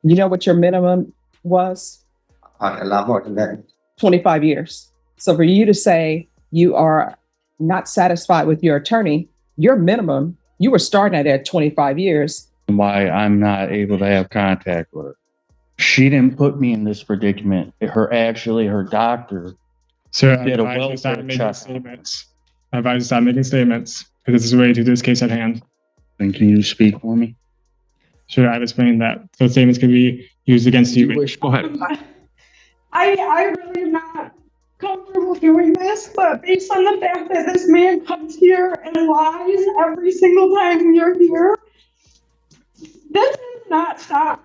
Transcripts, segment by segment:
You know what your minimum was? A lot more than that. 25 years. So for you to say you are not satisfied with your attorney, your minimum, you were starting at 25 years. Why I'm not able to have contact with her. She didn't put me in this predicament. Her doctor Sir, did a I advise you stop welfare making check. statements. I advise you stop making statements because this is related to this case at hand. And can you speak for me? Sure, I've explained that. So statements can be used against you. Go ahead. I really am not comfortable doing this, but based on the fact that this man comes here and lies every single time we are here, this does not stop.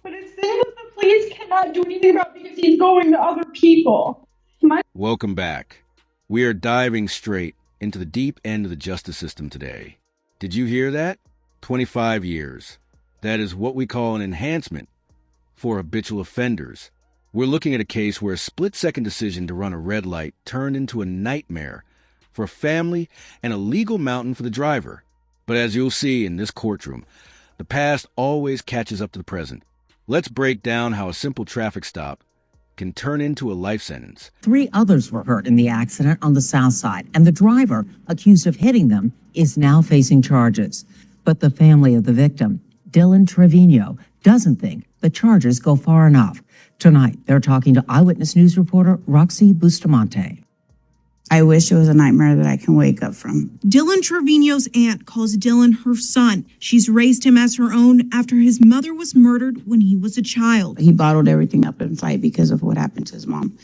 But it's things that the police cannot do anything about because he's going to other people. Welcome back. We are diving straight into the deep end of the justice system today. Did you hear that? 25 years. That is what we call an enhancement for habitual offenders. We're looking at a case where a split-second decision to run a red light turned into a nightmare for a family and a legal mountain for the driver. But as you'll see in this courtroom, the past always catches up to the present. Let's break down how a simple traffic stop can turn into a life sentence. 3 others were hurt in the accident on the south side, and the driver, accused of hitting them, is now facing charges. But the family of the victim, Dylan Trevino, doesn't think the charges go far enough. Tonight, they're talking to Eyewitness News reporter Roxy Bustamante. I wish it was a nightmare that I can wake up from. Dylan Trevino's aunt calls Dylan her son. She's raised him as her own after his mother was murdered when he was a child. He bottled everything up inside because of what happened to his mom.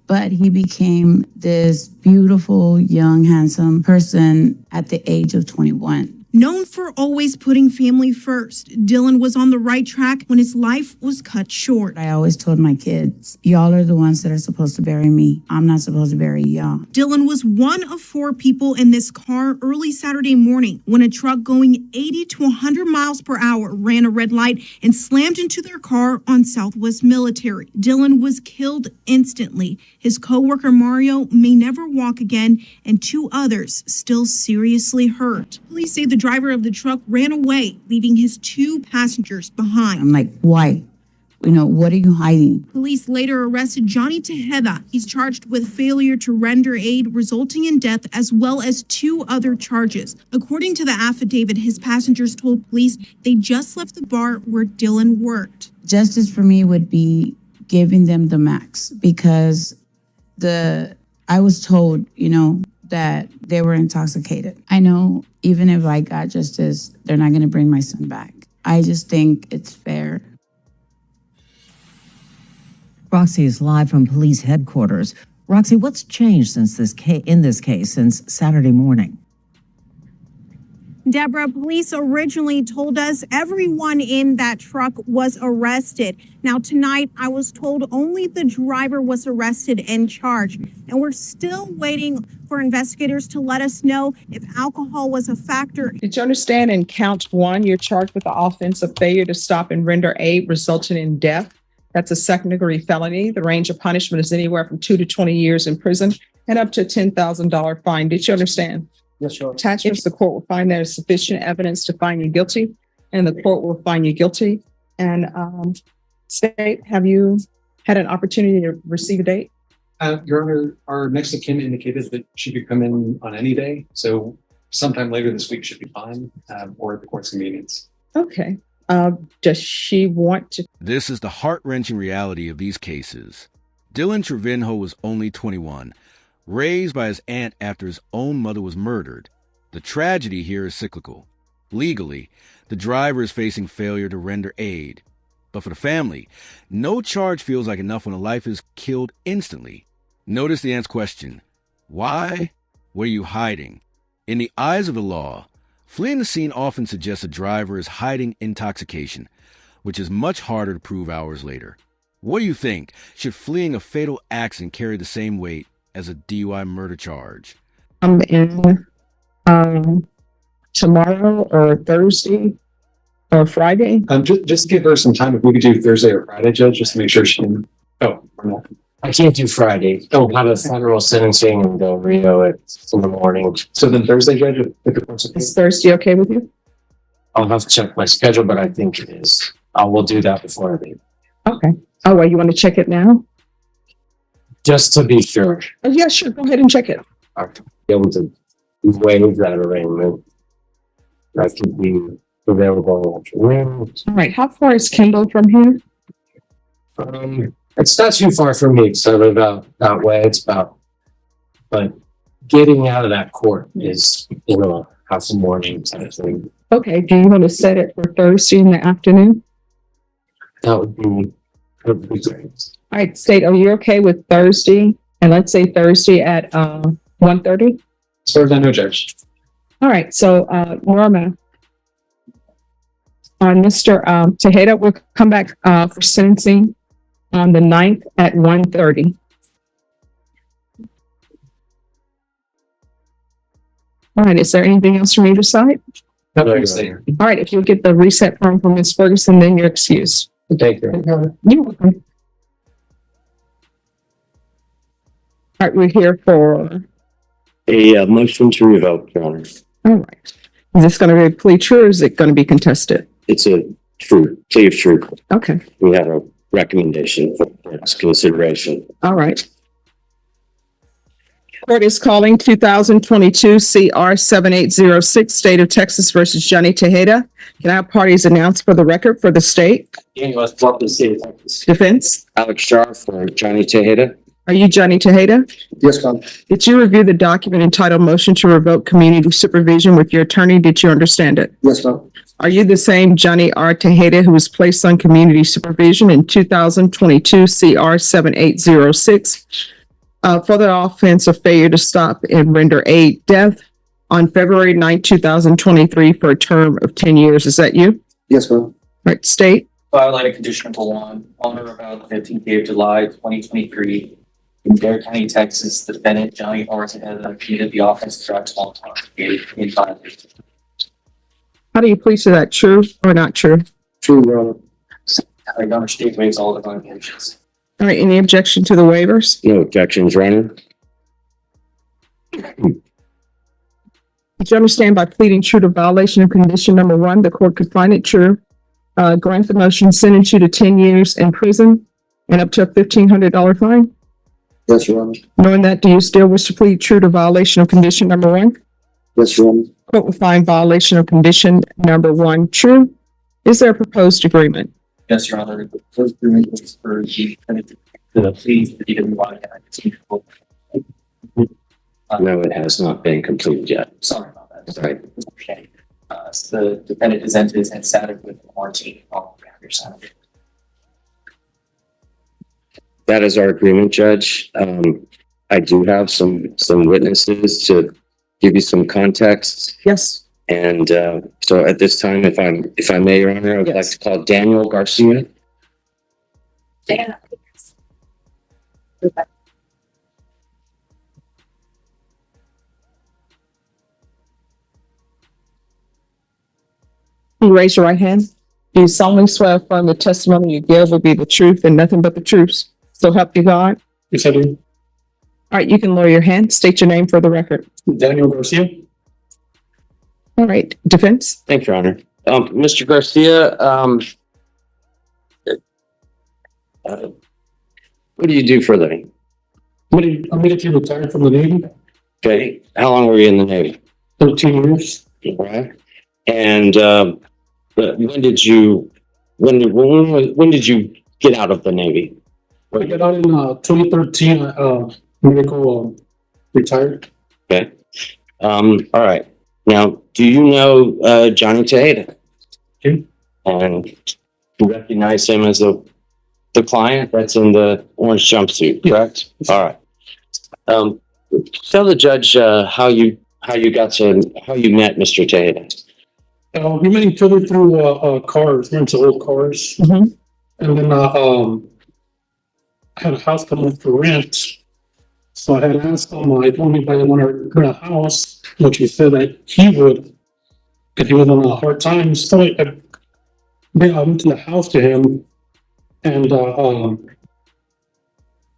But he became this beautiful, young, handsome person at the age of 21. Known for always putting family first, Dylan was on the right track when his life was cut short. I always told my kids, y'all are the ones that are supposed to bury me. I'm not supposed to bury y'all. Dylan was one of 4 people in this car early Saturday morning when a truck going 80 to 100 miles per hour ran a red light and slammed into their car on Southwest Military. Dylan was killed instantly. His co-worker Mario may never walk again, and 2 others still seriously hurt. Police say the driver of the truck ran away, leaving his 2 passengers behind. I'm like, why? What are you hiding? Police later arrested Johnny Tejeda. He's charged with failure to render aid resulting in death, as well as 2 other charges. According to the affidavit, his passengers told police they just left the bar where Dylan worked. Justice for me would be giving them the max because I was told, that they were intoxicated. I know even if I got justice, they're not going to bring my son back. I just think it's fair. Roxy is live from police headquarters. Roxy, what's changed since in this case since Saturday morning? Deborah, police originally told us everyone in that truck was arrested. Now, tonight, I was told only the driver was arrested and charged. And we're still waiting for investigators to let us know if alcohol was a factor. Did you understand in count 1, you're charged with the offense of failure to stop and render aid resulting in death? That's a second-degree felony. The range of punishment is anywhere from 2 to 20 years in prison and up to a $10,000 fine. Did you understand? Yes, sure. Attachments, the court will find there is sufficient evidence to find you guilty, and the court will find you guilty. And State, have you had an opportunity to receive a date? Your Honor, our next of kin indicated that she could come in on any day, so sometime later this week should be fine, or at the court's convenience. Okay. Does she want to? This is the heart-wrenching reality of these cases. Dylan Trevino was only 21. Raised by his aunt after his own mother was murdered. The tragedy here is cyclical. Legally, the driver is facing failure to render aid. But for the family, no charge feels like enough when a life is killed instantly. Notice the aunt's question. Why? What are you hiding? In the eyes of the law, fleeing the scene often suggests a driver is hiding intoxication, which is much harder to prove hours later. What do you think? Should fleeing a fatal accident carry the same weight as a DUI murder charge? I'm in tomorrow or Thursday or Friday. Just give her some time if we could do Thursday or Friday, Judge, just to make sure she can. Oh, we're not. I can't do Friday. Don't have a federal sentencing in Del Rio in the morning. So then Thursday, Judge, if the court's okay. Is Thursday okay with you? I'll have to check my schedule, but I think it is. I will do that before I leave, Okay. Oh, well, you want to check it now? just to be sure. Oh, yeah, sure. Go ahead and check it. I'll be able to waive that arraignment. That could be available afternoon. All right. How far is Kendall from here? It's not too far from me, so about that way. It's about, but getting out of that court is, half the morning type of thing. Okay. Do you want to set it for Thursday in the afternoon? That would be great. All right, State, are you okay with Thursday? And let's say Thursday at 1:30? As far as I know, Judge. All right, so Norma, Mr. Tejeda will come back for sentencing on the 9th at 1:30. All right, is there anything else from either side? Nothing to say. All right, if you'll get the reset form from Ms. Ferguson, then you're excused. Thank you. You're welcome. All right, we're here for, A motion to revoke, Your Honor. all right. Is this going to be a plea true or is it going to be contested? It's a true, plea of truth. Okay, We had a recommendation for its consideration. all right. Court is calling 2022 CR 7806, State of Texas versus Johnny Tejeda. Can I have parties announced for the record for the state? Daniel, welcome to the state of Texas. Defense? Alex Shar for Johnny Tejeda. Are you Johnny Tejeda? Yes, ma'am. Did you review the document entitled Motion to Revoke Community Supervision with your attorney? Did you understand it? Yes, ma'am. Are you the same Johnny R. Tejeda who was placed on community supervision in 2022 CR 7806 for the offense of failure to stop and render aid death on February 9, 2023 for a term of 10 years? Is that you? Yes, ma'am. Right, state? Violated condition number 1, on or about the 15th day of July, 2023, in Dare County, Texas, defendant Johnny R. Tejeda pleaded the offense of drug small intoxicated in violation. How do you plead to that? True or not true? True, Your Honor. Your Honor, state waives all the violations. All right, any objection to the waivers? No objections, Your Honor. Did you understand by pleading true to violation of condition number 1, the court could find it true, grant the motion, sentence you to 10 years in prison and up to a $1,500 fine? Yes, Your Honor. Knowing that, do you still wish to plead true to violation of condition number 1? Yes, Your Honor. Court will find violation of condition number 1 true. Is there a proposed agreement? Yes, Your Honor, the first agreement was for the defendant to plead the DWI. No, it has not been completed yet. Sorry about that. Right. Okay. So the defendant has entered and sat with Martin on your side. That is our agreement, Judge. I do have some witnesses to give you some context. Yes. And so at this time, if I may, Your Honor, I would like Yes. to call Daniel Garcia. Dan. Can you raise your right hand? Do you solemnly swear or affirm the testimony you give will be the truth and nothing but the truth? So help you God. Yes, I do. All right, you can lower your hand. State your name for the record. Daniel Garcia. All right, defense? Thank you, Your Honor. Mr. Garcia, what do you do for a living? I'm immediately retired from the Navy, Okay, how long were you in the Navy? 13 years. Right. And when did you get out of the Navy? I got out in 2013, medical retired. Okay. All right. Now, do you know Johnny Tejeda? Okay. And you recognize him as the client that's in the orange jumpsuit, correct? All right. Tell the judge how you met Mr. Tejeda. We met each other through cars, rental old cars. Mhm. And then I had a house come up for rent. So I had asked him, I told him if I want to rent a house, which he said that he would, because he was on a hard time. So I went to the house to him, and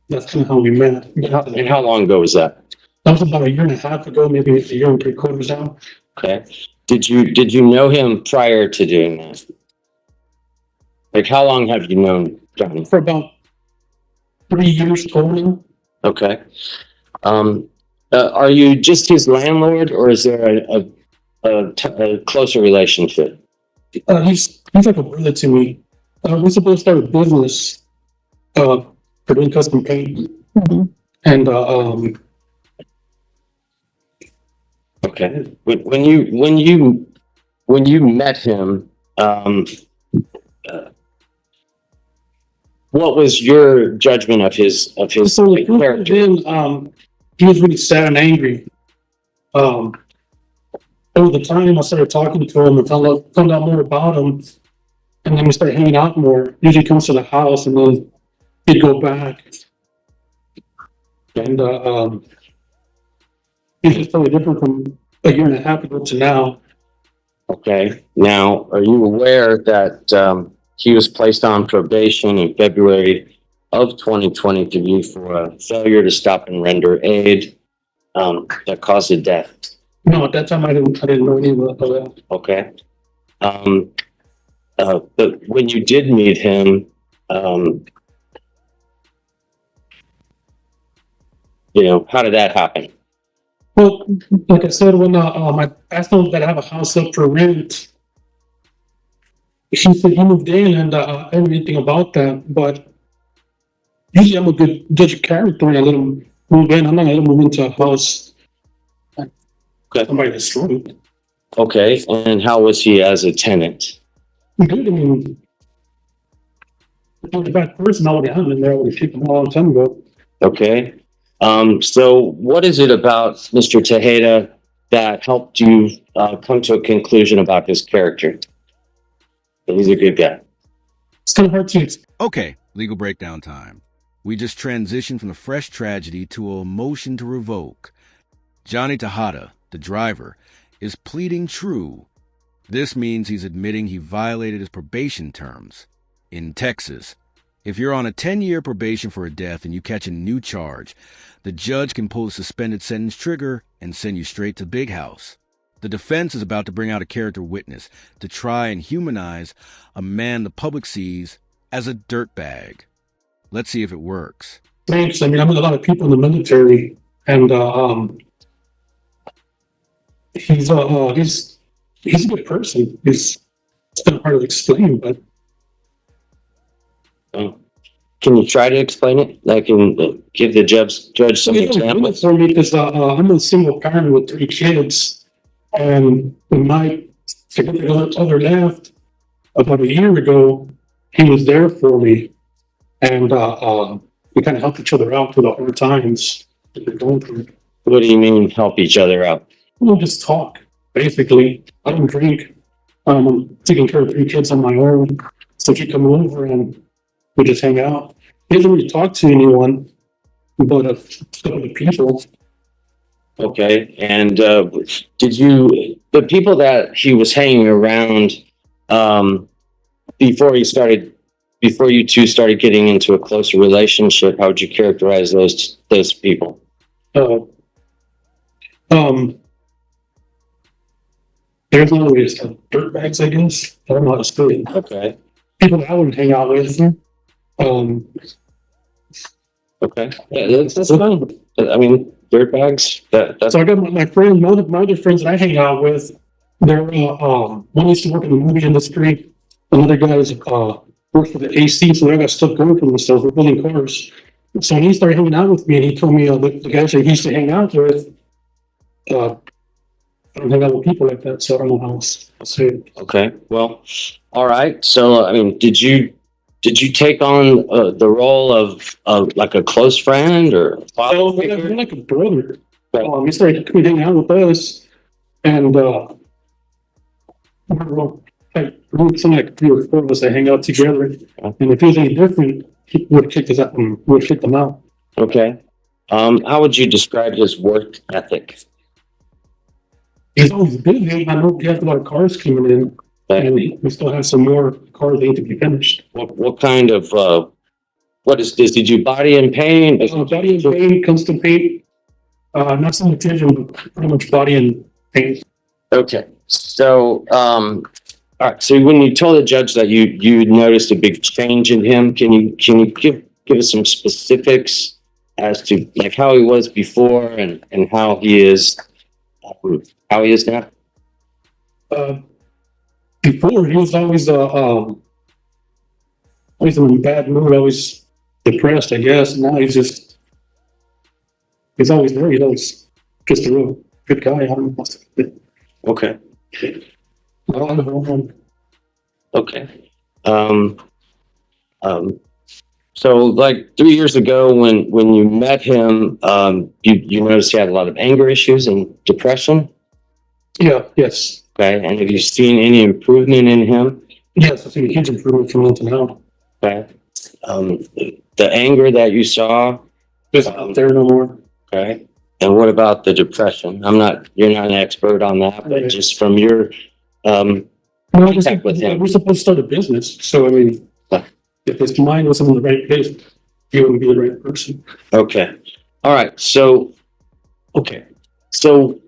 that's kind of how we met. And how long ago was that? That was about a year and a half ago, maybe a year and 3/4 now. Okay. Did you know him prior to doing that? Like, how long have you known Johnny? For about 3 years total. Okay. Are you just his landlord, or is there a closer relationship? He's like a brother to me. We're supposed to start a business, for doing custom paint. And, Okay. When you met him, what was your judgment of his so the character? then, he was really sad and angry. Over the time I started talking to him and found out more about him, and then we started hanging out more. Usually comes to the house and then he'd go back. And, he's just totally different from a year and a half ago to now. Okay. Now, are you aware that he was placed on probation in February of 2023 for a failure to stop and render aid that caused a death? No, at that time I didn't know anything about that. Okay. But when you did meet him, how did that happen? Well, like I said, when I asked him that I have a house up for rent, he said he moved in and I didn't know anything about that. But usually I'm a good judge of character and I let him move in. I'm not gonna let him move into a house that somebody destroyed. Okay. And how was he as a tenant? Good. I mean, I'm a bad person. I would have in there. I would have kicked him a long time ago. Okay. So what is it about Mr. Tejeda that helped you come to a conclusion about his character? That he's a good guy. It's kind of hard to explain. Okay, legal breakdown time. We just transitioned from a fresh tragedy to a motion to revoke. Johnny Tejeda, the driver, is pleading true. This means he's admitting he violated his probation terms. In Texas, if you're on a 10-year probation for a death and you catch a new charge, the judge can pull the suspended sentence trigger and send you straight to Big House. The defense is about to bring out a character witness to try and humanize a man the public sees as a dirtbag. Let's see if it works. Thanks. I mean, I met a lot of people in the military, and he's a good person. It's kind of hard to explain, but can you try to explain it? I can give the judge some examples. For me, because I'm a single parent with 3 kids, and when my significant other left about a year ago, he was there for me, and we kind of helped each other out through the hard times that we're going through. What do you mean help each other out? We'll just talk, basically. I don't drink. I'm taking care of 3 kids on my own, so he come over and we just hang out. He doesn't really talk to anyone but other people. Okay. And the people that he was hanging around before you two started getting into a closer relationship, how would you characterize those people? There's always dirtbags, I guess. I don't know how to say it. Okay. People that I wouldn't hang out with. Okay. Yeah, that's fine. I mean, dirtbags. So I got my friend, my other friends that I hang out with. They're one used to work in the movie industry. Another guy is works for the AC, so they got stuff going for themselves. We're building cars. So when he started hanging out with me, and he told me the guys that he used to hang out with, I don't hang out with people like that, so I don't know how else to say it. Okay. Well, all right. So, I mean, did you take on the role of like a close friend or father figure? You're like a brother. He started coming hang out with us, and something like 3 or 4 of us that hang out together. And if it was any different, he would have kicked us out and would have kicked them out. Okay. How would you describe his work ethic? He's always busy. I know he has a lot of cars coming in, and we still have some more cars that need to be finished. What kind of what is this? Did you body and paint? Body and paint, custom paint. Not so much engine, but pretty much body and paint. Okay. So All right, so when you told the judge that you noticed a big change in him, can you give us some specifics as to like how he was before and how he is now? Before he was always always in a bad mood, always depressed, I guess. Now he's always there. He's always just a real good guy. I don't know. Okay. I don't know. Okay. So like 3 years ago when you met him, you noticed he had a lot of anger issues and depression. Yeah, yes. Okay. And have you seen any improvement in him? Yes, I've seen a huge improvement from then to now. Okay. The anger that you saw, It's not there no more. okay. And what about the depression? You're not an expert on that, but Okay. just from your, contact with him. We're supposed to start a business, so I mean, if his mind wasn't in the right place, he wouldn't be the right person. Okay. All right. So, okay. So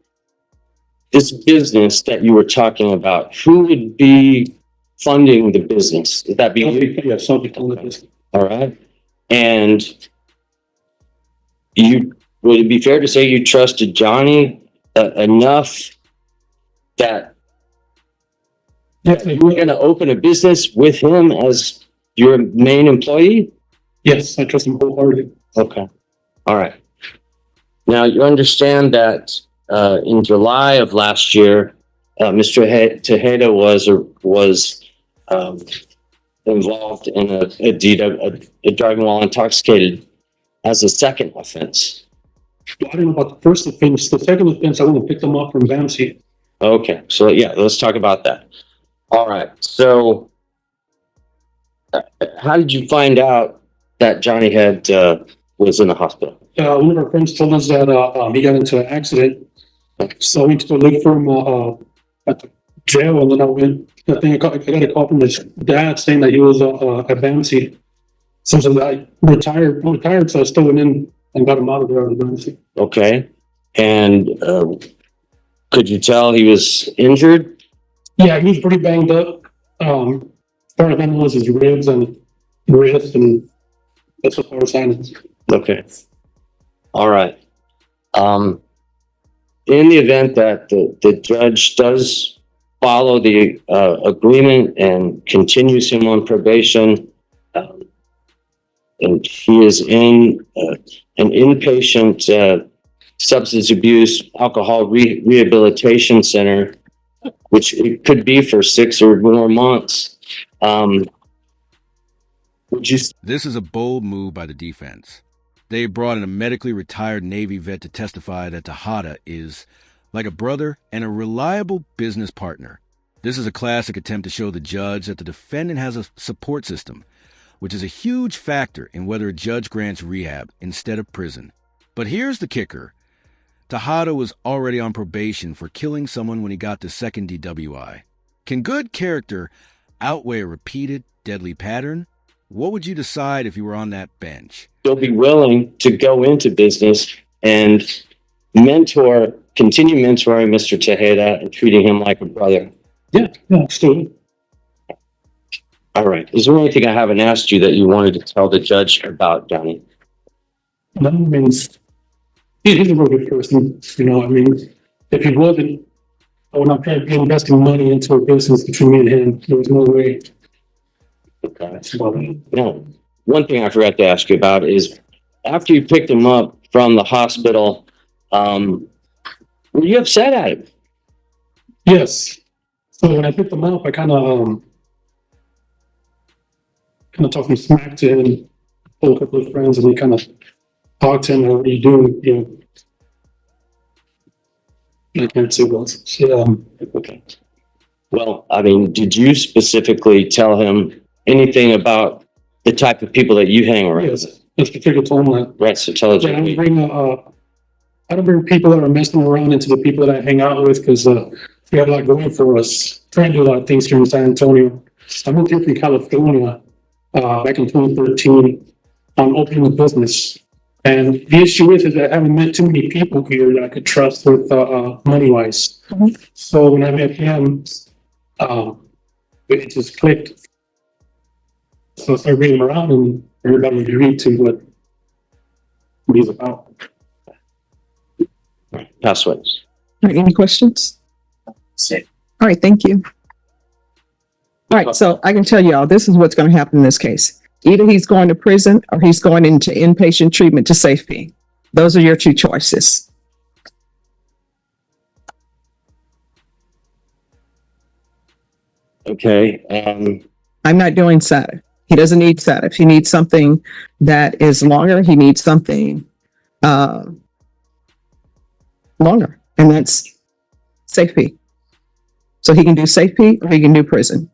this business that you were talking about, who would be funding the business? Would that be you? Yeah, something on the business. All right. And would it be fair to say you trusted Johnny enough that Yes, you were going to open a business with him as your main employee? yes, I trust him wholeheartedly. Okay. All right. Now you understand that in July of last year, Mr. Tejeda was involved in a deed of driving while intoxicated as a second offense. I don't know about the first offense. The second offense, I want to pick them up from Bamsey. Okay, so yeah, let's talk about that. All right, so how did you find out that Johnny was in the hospital? One of our friends told us that he got into an accident, so we took a look for him at the jail, and then I got a call from his dad saying that he was at Bamsey. So I retired, so I still went in and got him out of there at Bamsey. Okay, and could you tell he was injured? Yeah, he was pretty banged up. Part of him was his ribs and wrist, and that's as far as I know. Okay. All right. In the event that the judge does follow the agreement and continues him on probation, and he is in an inpatient substance abuse alcohol rehabilitation center, which it could be for 6 or more months. This is a bold move by the defense. They brought in a medically retired Navy vet to testify that Tejeda is like a brother and a reliable business partner. This is a classic attempt to show the judge that the defendant has a support system, which is a huge factor in whether a judge grants rehab instead of prison. But here's the kicker. Tejeda was already on probation for killing someone when he got the second DWI. Can good character outweigh a repeated deadly pattern? What would you decide if you were on that bench? You'll be willing to go into business and continue mentoring Mr. Tejeda and treating him like a brother. Yeah, still. All right. Is there anything I haven't asked you that you wanted to tell the judge about, Johnny? No, I mean, he's a real good person. You know, I mean, if he wasn't, I would not be investing money into a business between me and him. There was no way. Okay. No. One thing I forgot to ask you about is after you picked him up from the hospital, were you upset at him? Yes. So when I picked him up, I kind of talked some smack to him, told a couple of friends, and we kind of talked to him. What are you doing? You know, I can't say what. Okay. Well, I mean, did you specifically tell him anything about the type of people that you hang around? Yes, that's the figure told him that. Right. So tell us. I don't bring people that are messing around into the people that I hang out with because we have a lot going for us. Trying to do a lot of things here in San Antonio. I moved here from California back in 2013 on opening a business. And the issue is that I haven't met too many people here that I could trust with money wise. So when I met him, it just clicked. So I started reading them around and everybody agreed to what he's about. Pathways. All right, any questions? Say, All right, thank you. All right, so I can tell you all, this is what's going to happen in this case. Either he's going to prison or he's going into inpatient treatment to safety. Those are your two choices. Okay, I'm not doing SATIF. He doesn't need SATIF. He needs something that is longer. He needs something longer, and that's safety. So he can do safety or he can do prison.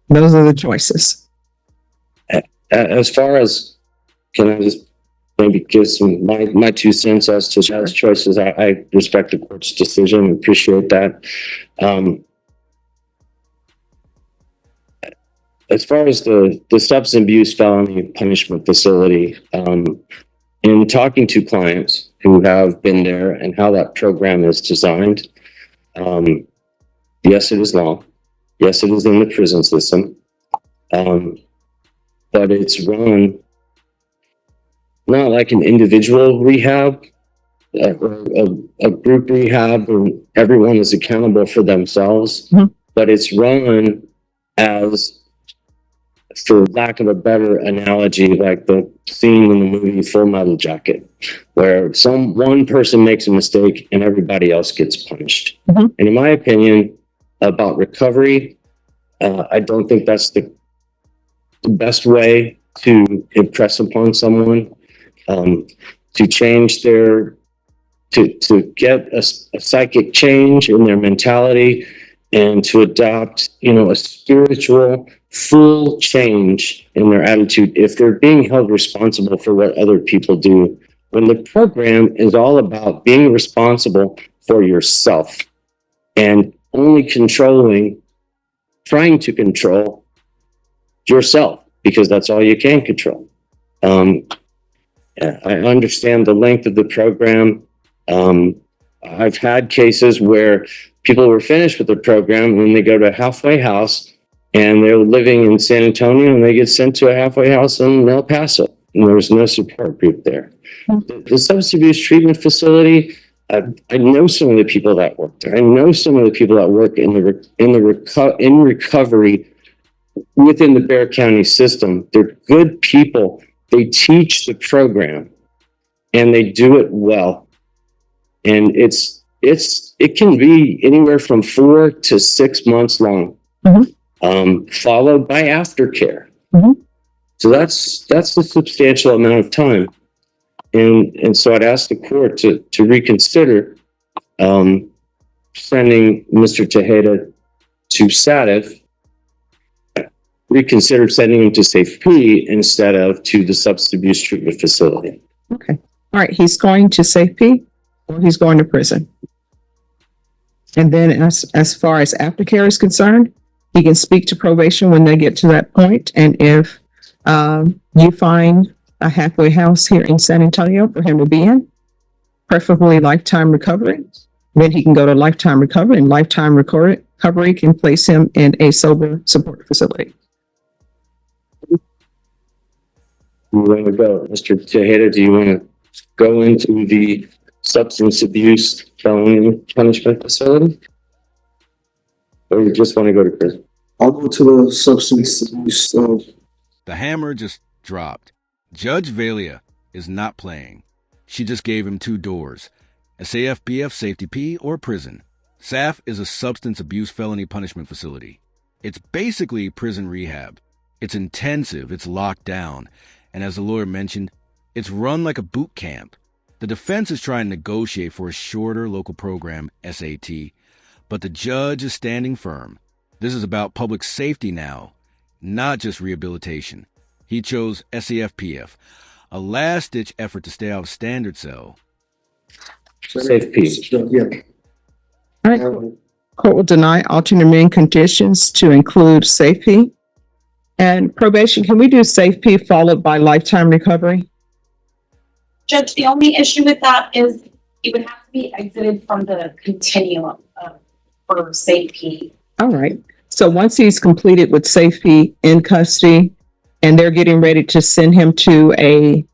Those are the choices. as far as, can I just maybe give some, my 2 cents as to those choices? I respect the court's decision, appreciate that. As far as the substance abuse felony punishment facility, in talking to clients who have been there and how that program is designed, yes, it is long. Yes, it is in the prison system. But it's run not like an individual rehab, or a group rehab, and everyone is accountable for themselves, but it's run as, for lack of a better analogy, like the scene in the movie Full Metal Jacket, where one person makes a mistake and everybody else gets punished. And in my opinion, about recovery, I don't think that's the best way to impress upon someone, to change to get a psychic change in their mentality and to adopt, a spiritual full change in their attitude if they're being held responsible for what other people do, when the program is all about being responsible for yourself and only trying to control yourself, because that's all you can control. I understand the length of the program. I've had cases where people were finished with the program and they go to a halfway house and they're living in San Antonio and they get sent to a halfway house in El Paso and there's no support group there. The substance abuse treatment facility, I know some of the people that work there. I know some of the people that work in recovery within the Bexar County system. They're good people. They teach the program and they do it well. And it can be anywhere from 4 to 6 months long, followed by aftercare. So that's a substantial amount of time. And so I'd ask the court to reconsider sending Mr. Tejeda to SATIF, reconsider sending him to Safe P instead of to the substance abuse treatment facility. Okay. All right. He's going to Safe P or he's going to prison. And then as far as aftercare is concerned, he can speak to probation when they get to that point. And if you find a halfway house here in San Antonio for him to be in, preferably lifetime recovery, then he can go to lifetime recovery, and lifetime recovery can place him in a sober support facility. You want to go, Mr. Tejeda, do you want to go into the substance abuse felony punishment facility? Or you just want to go to prison? I'll go to the substance abuse. The hammer just dropped. Judge Valia is not playing. She just gave him 2 doors: a SAFPF Safety P or prison. SAF is a substance abuse felony punishment facility. It's basically prison rehab. It's intensive, it's locked down, and as the lawyer mentioned, it's run like a boot camp. The defense is trying to negotiate for a shorter local program, SAT, but the judge is standing firm. This is about public safety now, not just rehabilitation. He chose SAFPF, a last-ditch effort to stay out of standard cell. Safe P. Yeah. All right. Court will deny alternate main conditions to include Safe P. And probation, can we do Safe P followed by lifetime recovery? Judge, the only issue with that is it would have to be exited from the continuum for safety. All right. So once he's completed with safety in custody and they're getting ready to send him to a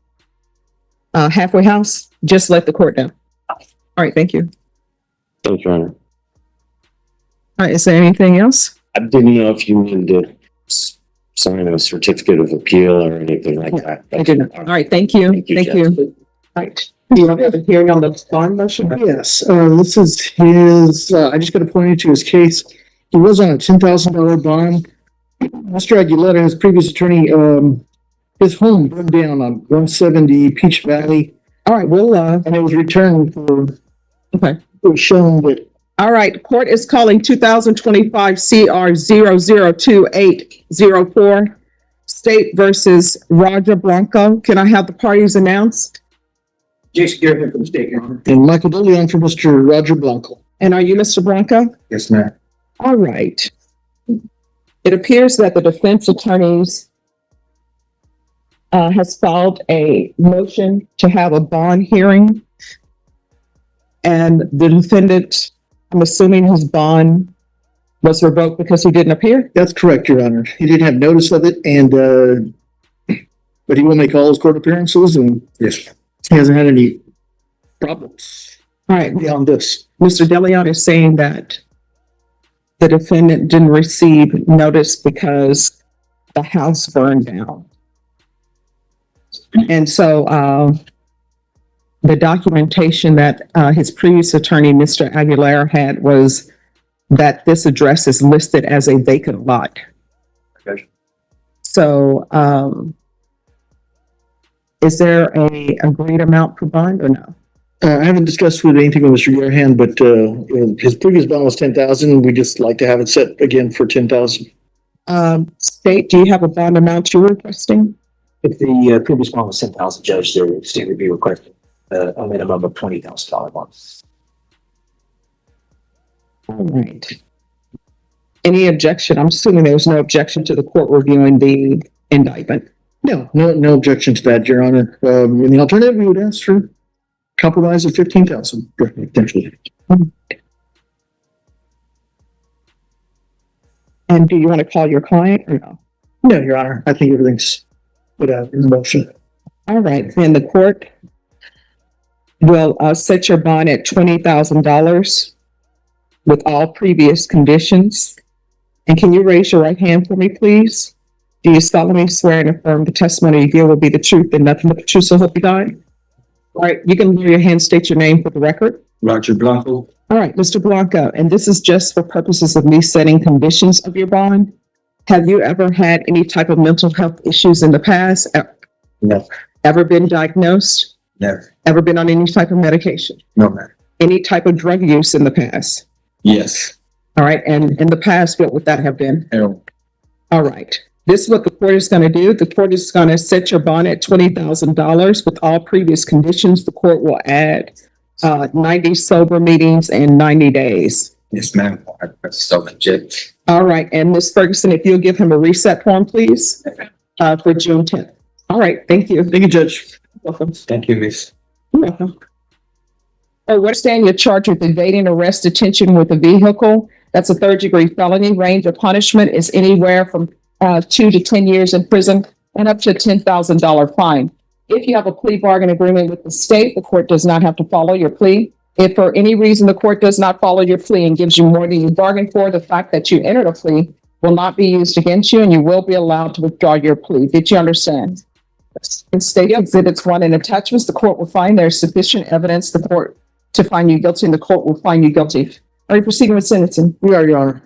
halfway house, just let the court know. All right, thank you. Thank you, Your Honor. All right, is there anything else? I didn't know if you needed to sign a certificate of appeal or anything like that. I didn't. All right, thank you. Thank you, Thank Judge. you. All right. Do you have a hearing on the bond motion? Yes, this is his, I just got appointed to his case. He was on a $10,000 bond. Mr. Aguilera, his previous attorney, his home burned down on 170 Peach Valley. All right, we'll, And it was returned for, okay. it was shown that All right, court is calling 2025 CR 002804, State versus Roger Blanco. Can I have the parties announced? Jason Garrett from the state, Your Honor. And Michael DeLeon for Mr. Roger Blanco. And are you Mr. Blanco? Yes, ma'am. All right. It appears that the defense attorneys has filed a motion to have a bond hearing. And the defendant, I'm assuming his bond was revoked because he didn't appear? That's correct, Your Honor. He didn't have notice of it and, but he will make all his court appearances and yes, he hasn't had any problems. All right, Beyond this. Mr. DeLeon is saying that the defendant didn't receive notice because the house burned down. And so, the documentation that, his previous attorney, Mr. Aguilera, had was that this address is listed as a vacant lot. Okay. So, is there a agreed amount per bond or no? I haven't discussed with anything with Mr. Garhand, but, his previous bond was 10,000. We just like to have it set again for 10,000. State, do you have a bond amount you're requesting? If the previous bond was 10,000, Judge, the state would be requesting a minimum of $20,000 bond. All right. Any objection? I'm assuming there was no objection to the court reviewing the indictment. No objection to that, Your Honor. In the alternative, we would ask for compromise of 15,000, potentially. And do you want to call your client or no? No, Your Honor. I think everything's put out in motion. All right, then the court will set your bond at $20,000 with all previous conditions. And can you raise your right hand for me, please? Do you solemnly swear and affirm the testimony you give will be the truth and nothing but the truth, so help you God? All right, you can lower your hand, state your name for the record. Roger Blanco. All right, Mr. Blanco, and this is just for purposes of me setting conditions of your bond. Have you ever had any type of mental health issues in the past? No. Ever been diagnosed? Never. Ever been on any type of medication? No, ma'am. Any type of drug use in the past? Yes. All right, and in the past, what would that have been? Heroin. All right. This is what the court is going to do. The court is going to set your bond at $20,000 with all previous conditions. The court will add 90 sober meetings in 90 days. Yes, ma'am. That's so legit. All right, and Ms. Ferguson, if you'll give him a reset form, please, for June 10th. All right, thank you. Thank you, Judge. Welcome. Thank you, Miss. You're welcome. Oh, what stand you're charged with evading arrest, detention with a vehicle. That's a third-degree felony. Range of punishment is anywhere from 2 to 10 years in prison and up to a $10,000 fine. If you have a plea bargain agreement with the state, the court does not have to follow your plea. If for any reason the court does not follow your plea and gives you more than you bargained for, the fact that you entered a plea will not be used against you and you will be allowed to withdraw your plea. Did you understand? In state exhibits 1 and attachments, the court will find there's sufficient evidence the court to find you guilty and the court will find you guilty. Are you proceeding with sentencing? We are, Your Honor.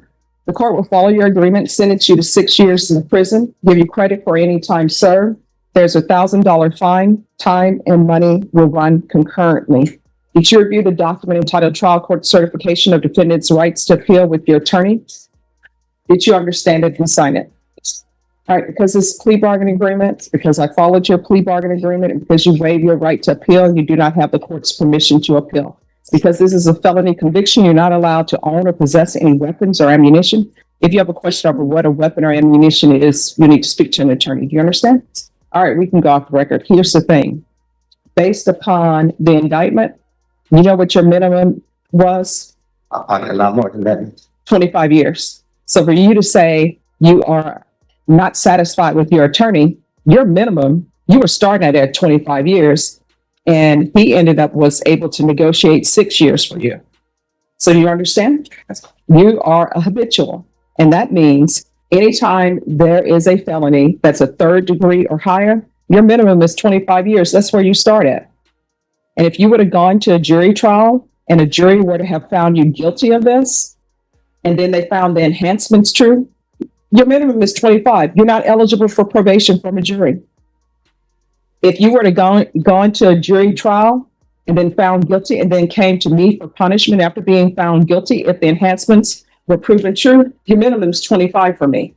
The court will follow your agreement, sentence you to 6 years in prison, give you credit for any time served. There's a $1,000 fine. Time and money will run concurrently. Did you review the document entitled Trial Court Certification of Defendant's Rights to Appeal with your attorney? Did you understand it and sign it? All right, because this plea bargaining agreement, because I followed your plea bargaining agreement, and because you waive your right to appeal, you do not have the court's permission to appeal. Because this is a felony conviction, you're not allowed to own or possess any weapons or ammunition. If you have a question over what a weapon or ammunition is, you need to speak to an attorney. Do you understand? All right, we can go off the record. Here's the thing. Based upon the indictment, you know what your minimum was? A lot more than that. 25 years. So for you to say you are not satisfied with your attorney, your minimum, you were starting at 25 years, and he was able to negotiate 6 years for you. So do you understand? You are a habitual, and that means anytime there is a felony that's a 3rd degree or higher, your minimum is 25 years. That's where you start at. And if you would have gone to a jury trial and a jury were to have found you guilty of this, and then they found the enhancements true, your minimum is 25. You're not eligible for probation from a jury. If you were to go into a jury trial and then found guilty and then came to me for punishment after being found guilty, if the enhancements were proven true, your minimum is 25 for me.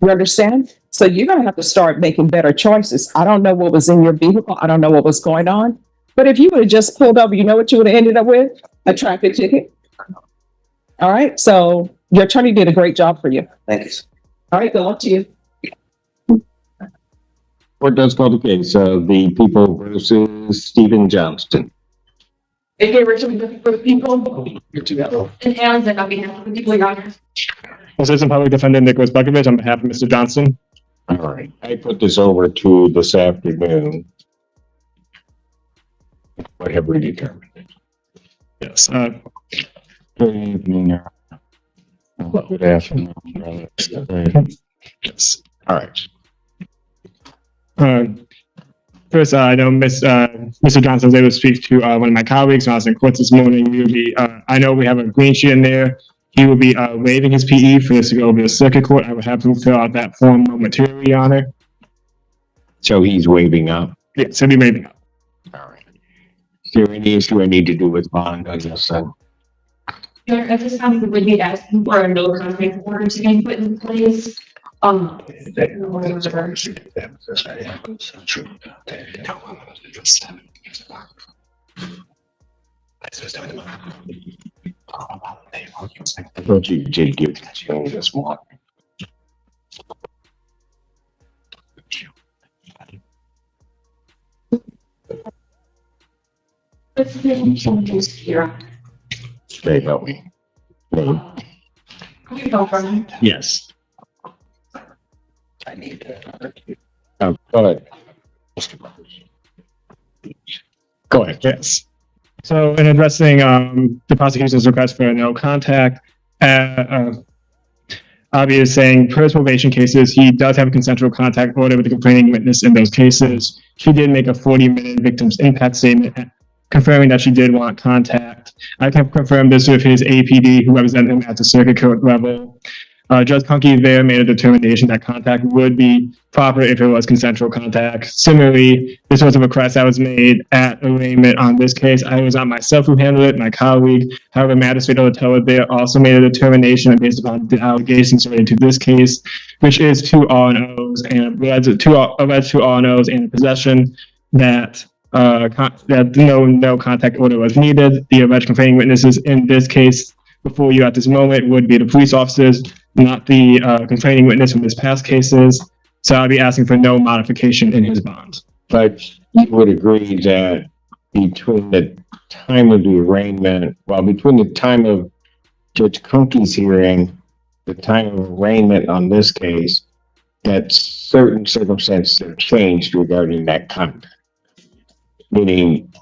You understand? So you're going to have to start making better choices. I don't know what was in your vehicle. I don't know what was going on. But if you would have just pulled over, you know what you would have ended up with? A traffic ticket. All right. So your attorney did a great job for you. Thank you. All right. Good luck to you. Court does call the case of the People versus Stephen Johnston. A.K. Richard, looking for the people. And Aaron, on behalf of the people, Your Honor. Assistant Public Defendant Nicholas Bukovich on behalf of Mr. Johnston. All right, I put this over to this afternoon. What have we determined? Yes. Good evening, Your Honor. Good afternoon. Yes. All right. First, I know Mr. Johnson was able to speak to one of my colleagues when I was in court this morning. We will be, I know we have a green sheet in there. He will be waiving his PE for this to go over to circuit court. I will have him fill out that form momentarily, Your Honor. So he's waiving up. Yes, he'll be waiving up. All right. Is there any issue I need to do with bond on this then? Your Honor, at this time, we would be asking for a no conflict order to be put in place. I thought you did give it to me this morning. They help me. Name? Yes. I need to. Go ahead. Go ahead. Yes. So in addressing the prosecution's request for a no contact, Avi is saying per his probation cases, he does have a consensual contact order with the complaining witness in those cases. She did make a 40-minute victim's impact statement confirming that she did want contact. I can confirm this with his APD who represented him at the circuit court level. Judge Conkey there made a determination that contact would be proper if it was consensual contact. Similarly, this was a request that was made at arraignment on this case. I was not myself who handled it, my colleague. However, Magistrate Olatella there also made a determination based upon the allegations related to this case, which is two R&Os and alleged two R&Os and possession that no contact order was needed. The alleged complaining witnesses in this case before you at this moment would be the police officers, not the complaining witness from his past cases. So I'll be asking for no modification in his bond. But you would agree that between the time of the arraignment, between the time of Judge Conkey's hearing, the time of arraignment on this case, that certain circumstances have changed regarding that conduct. Meaning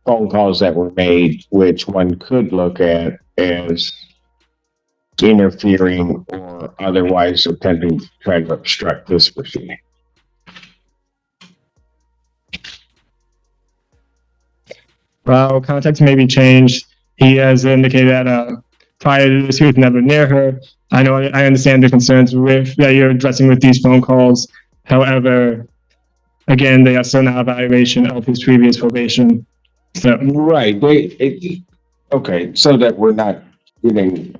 phone calls that were made, which one could look at as interfering or otherwise attempting to try to obstruct this proceeding. Well, context may be changed. He has indicated that prior to this, he was never near her. I understand the concerns that you're addressing with these phone calls. However, again, they are still not a violation of his previous probation. So right. Okay, so that we're not getting,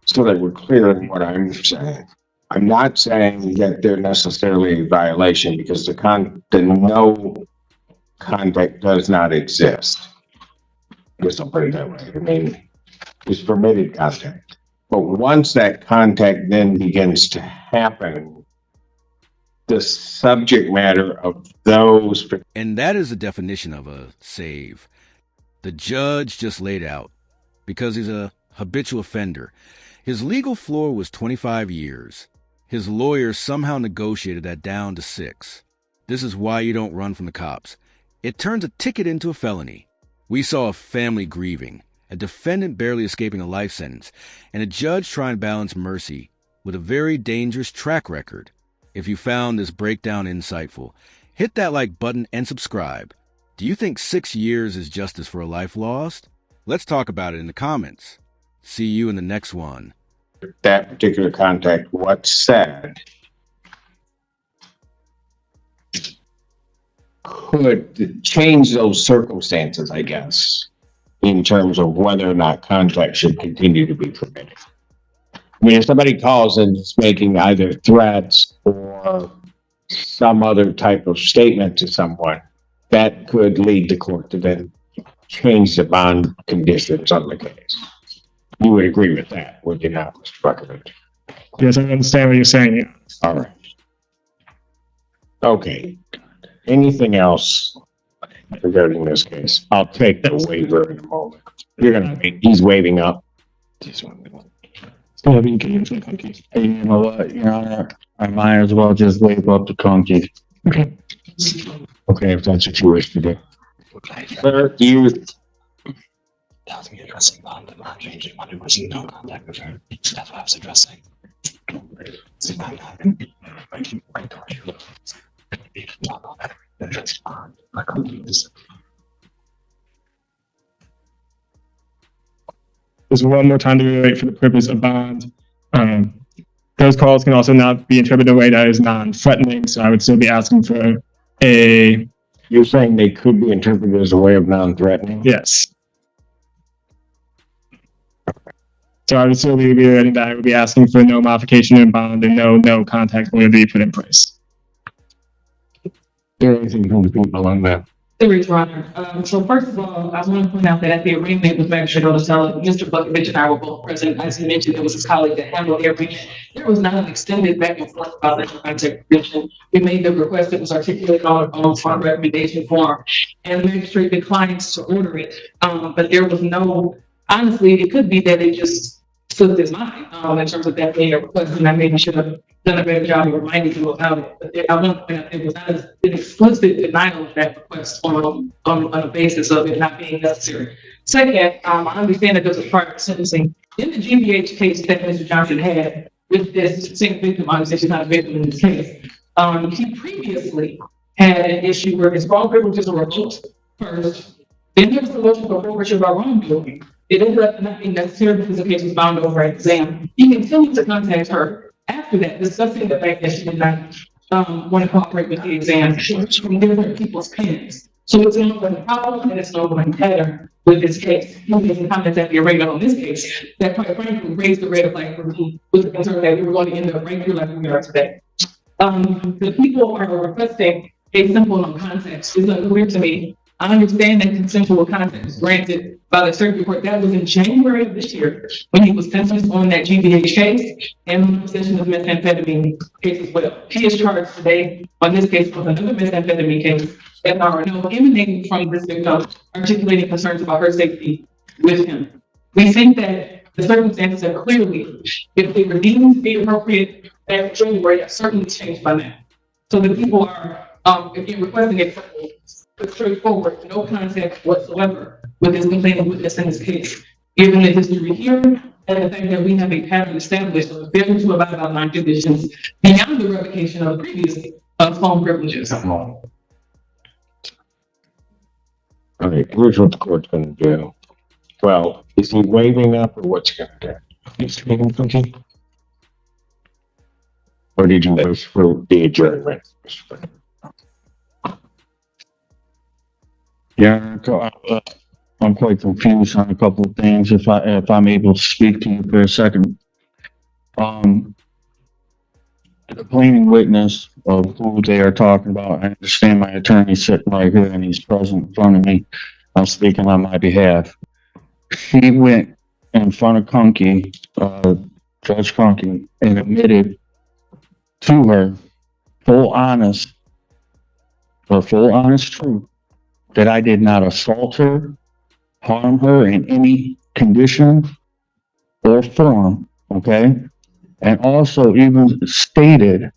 so that we're clear in what I'm saying. I'm not saying that they're necessarily a violation because the no contact does not exist. I guess I'll put it that way. I mean, it's permitted contact. But once that contact then begins to happen, the subject matter of those. And that is the definition of a save. The judge just laid out, because he's a habitual offender. His legal floor was 25 years. His lawyer somehow negotiated that down to 6. This is why you don't run from the cops. It turns a ticket into a felony. We saw a family grieving, a defendant barely escaping a life sentence, and a judge trying to balance mercy with a very dangerous track record. If you found this breakdown insightful, hit that like button and subscribe. Do you think 6 years is justice for a life lost? Let's talk about it in the comments. See you in the next one. That particular contact, what's said could change those circumstances, I guess, in terms of whether or not contact should continue to be permitted. I mean, if somebody calls and is making either threats or some other type of statement to someone, that could lead the court to then change the bond conditions on the case. You would agree with that, would you not, Mr. Buckingham? Yes, I understand what you're saying. Yeah. All right. Okay. Anything else regarding this case? I'll take the waiver in a moment. You're gonna, he's waving up. You know what, Your Honor, I might as well just wave up the conky. Okay. Okay, if that's what you wish to do. Sir, you. Tells me addressing bond and not changing when it was in no contact with her. That's what I was addressing. See, I'm not I keep right towards you. Address bond. I can't do this. There's one more time to relate for the purpose of bond. Those calls can also not be interpreted in a way that is non-threatening, so I would still be asking for a... You're saying they could be interpreted as a way of non-threatening? Yes. So I would still be reiterating that I would be asking for no modification in bond and no contact order to be put in place. Is there anything from the people on that? There is, Your Honor. So first of all, I want to point out that at the arraignment with Magistrate Odosella, Mr. Buckovich and I were both present. As he mentioned, it was his colleague that handled the arraignment. There was not an extended back and forth about the contact provision. We made the request that was articulated on our recommendation form, and the magistrate declined to order it. But there was no, honestly, it could be that it just slipped his mind in terms of that being a request, and I maybe should have done a better job of reminding you about it. But I want to point out it was not an explicit denial of that request on a basis of it not being necessary. Second, I understand that there's a part of sentencing in the GBH case that Mr. Johnson had with this same victim. Obviously, she's not a victim in this case. He previously had an issue where his phone privileges were revoked first. Then there was a motion for forfeiture by wrongdoing. It ended up not being necessary because the case was bound over at exam. He continued to contact her after that, discussing the fact that she did not want to cooperate with the exam. She was from different people's pens. So it's an ongoing problem and it's an ongoing pattern with this case. He made some comments at the arraignment on this case that quite frankly raised the red flag for me with the concern that we were going to end up right here like we are today. The people are requesting a simple no context. It's unclear to me. I understand that consensual contact was granted by the circuit court. That was in January of this year when he was sentenced on that GBH case and possession of methamphetamine case as well. He is charged today on this case with another methamphetamine case that are no emanating from this victim, articulating concerns about her safety with him. We think that the circumstances have clearly, if they were deemed to be appropriate back in January, have certainly changed by now. So the people are again requesting a straightforward, no contact whatsoever with this complaining witness in this case, given the history here and the fact that we have a pattern established of failure to abide by line conditions beyond the revocation of the previous phone privileges. All right, here's what the court's gonna do. Well, is he waving up or what's he gonna do? He's making something? Or did you wish for the adjournment? Yeah, I'm quite confused on a couple of things. If I'm able to speak to you for a second, the complaining witness of who they are talking about. I understand my attorney's sitting right here and he's present in front of me. I'm speaking on my behalf. She went in front of Kunke, Judge Kunke, and admitted to her full honest truth that I did not assault her, harm her in any condition or form Okay? And also even stated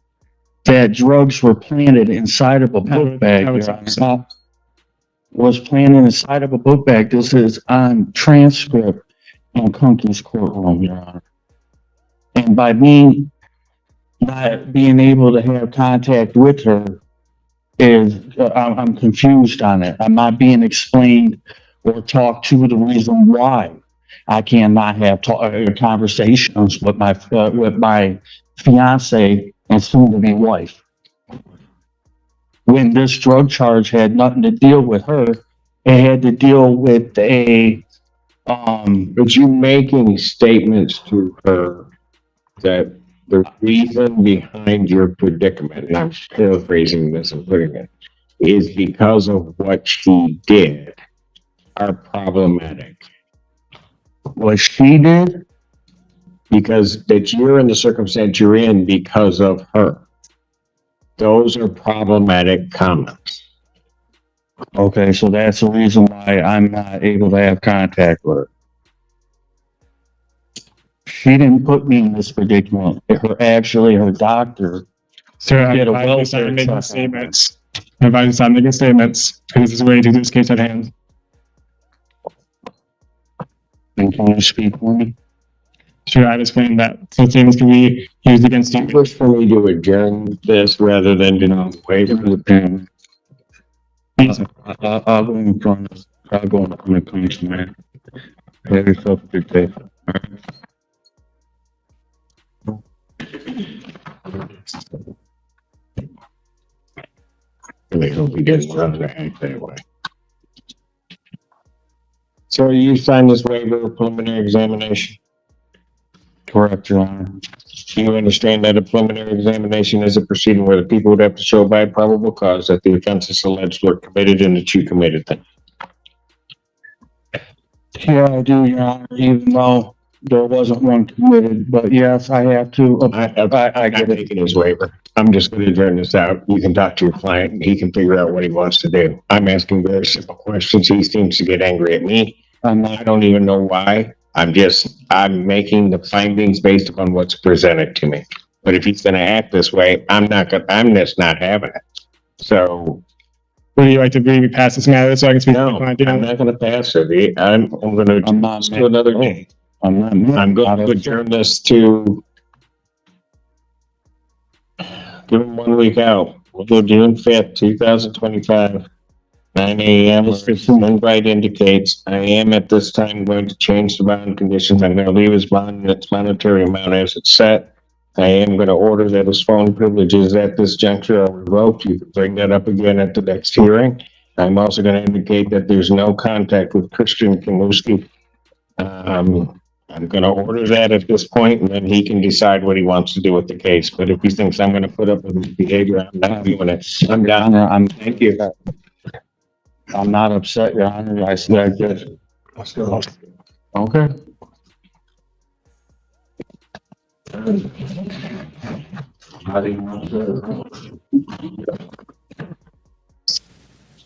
that drugs were planted inside of a book bag. I would Your say Honor. Was planted inside of a book bag. This is on transcript in Kunke's courtroom, Your Honor. And by not being able to have contact with her is, I'm confused on it. I'm not being explained or talked to the reason why I cannot have conversations with my fiance and soon-to-be wife. When this drug charge had nothing to deal with her, it had to deal with But you making statements to her that the reason behind your predicament, and I'm paraphrasing this and putting it, is because of what she did are problematic. what she did, Because that you're in the circumstance you're in because of her. Those are problematic comments. okay, so that's the reason why I'm not able to have contact with her. She didn't put me in this predicament. Her doctor Sir, I did a advise you stop welfare making check. statements. I advise you stop making statements, because this is way to this case at hand. And can you speak for me? Sure, I've explained that such things can be used against you. Wish for me to adjourn this rather than to waive it. I'll go in front of, I'll go in front of the commission. Have yourself a good day. Really hope he doesn't run the heck that way. So you signed this waiver of preliminary examination? Correct, Your Honor. Do you understand that a preliminary examination is a proceeding where the people would have to show by probable cause that the offenses alleged were committed and that you committed them? Yeah, I do, Your Honor, even though there wasn't one committed, but yes, I have to. I get it. Taking his waiver. I'm just going to adjourn this out. You can talk to your client and he can figure out what he wants to do. I'm asking very simple questions. He seems to get angry at me. I don't even know why. I'm making the findings based upon what's presented to me. But if he's going to act this way, I'm just not having it. So. Would you like to agree we pass this matter so I can speak to the No, client? I'm not going to pass it. I'm going to do another day. I'm going to adjourn this to. Give him 1 week out. We'll go June 5th, 2025, 9 a.m. As the invite indicates, I am at this time going to change the bond conditions. I'm going to leave his bond in its monetary amount as it's set. I am going to order that his phone privileges at this juncture are revoked. You can bring that up again at the next hearing. I'm also going to indicate that there's no contact with Christian Kamuski. I'm going to order that at this point, and then he can decide what he wants to do with the case. But if he thinks I'm going to put up with his behavior, I'm not doing it. I'm down. Thank you. I'm not upset, Your Honor. I said I did. Okay.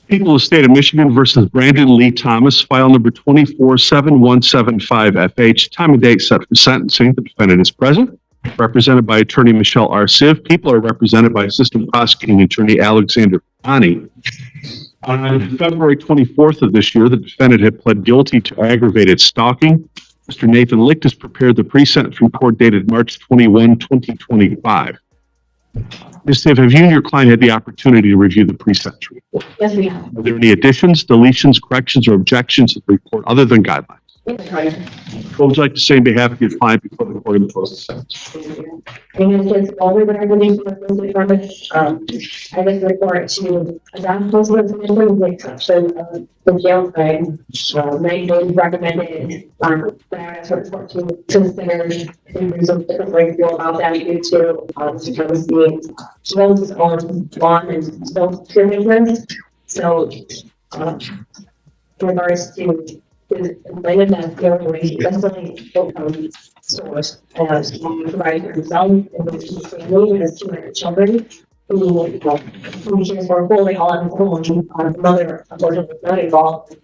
People of the State of Michigan versus Brandon Lee Thomas, file number 24-7175FH. Time and date set for sentencing. The defendant is present, represented by attorney Michelle R. Siv. People are represented by assistant prosecuting attorney Alexander Pani. On February 24th of this year, the defendant had pled guilty to aggravated stalking. Mr. Nathan Licht has prepared the pre-sentence report dated March 21, 2025. Ms. Siv, have you and your client had the opportunity to review the pre-sentence report? Yes, we have. Are there any additions, deletions, corrections, or objections to the report other than guidelines? What would you like to say on behalf of your client before the court imposes the sentence? I just report to adopt those resolutions with exception of the jail time. Many days recommended, that I report to consider in terms of different ways feel about that due to, because the jails on lawn and still business. So, in regards to related that the only way that's only income source as provide for himself and his family and his 200 children who cares for fully on his own. Mother unfortunately not involved.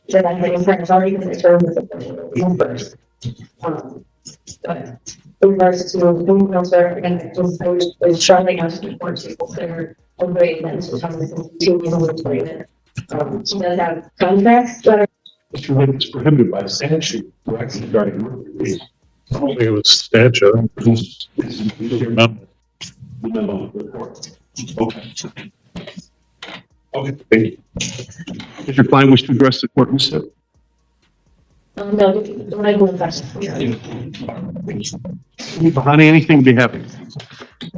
Then I think his parents already been determined with the first. In regards to doing welfare, and I was strongly against the court people that are away and Mr. Thomas is continuing with employment. She does have contracts that are. It's prohibited by statute, correct, regarding work release. I don't think it was statute. Okay. Okay, thank you. Does your client wish to address the court, Ms. Hill? No, don't I go in fact? Honey, anything to be happy?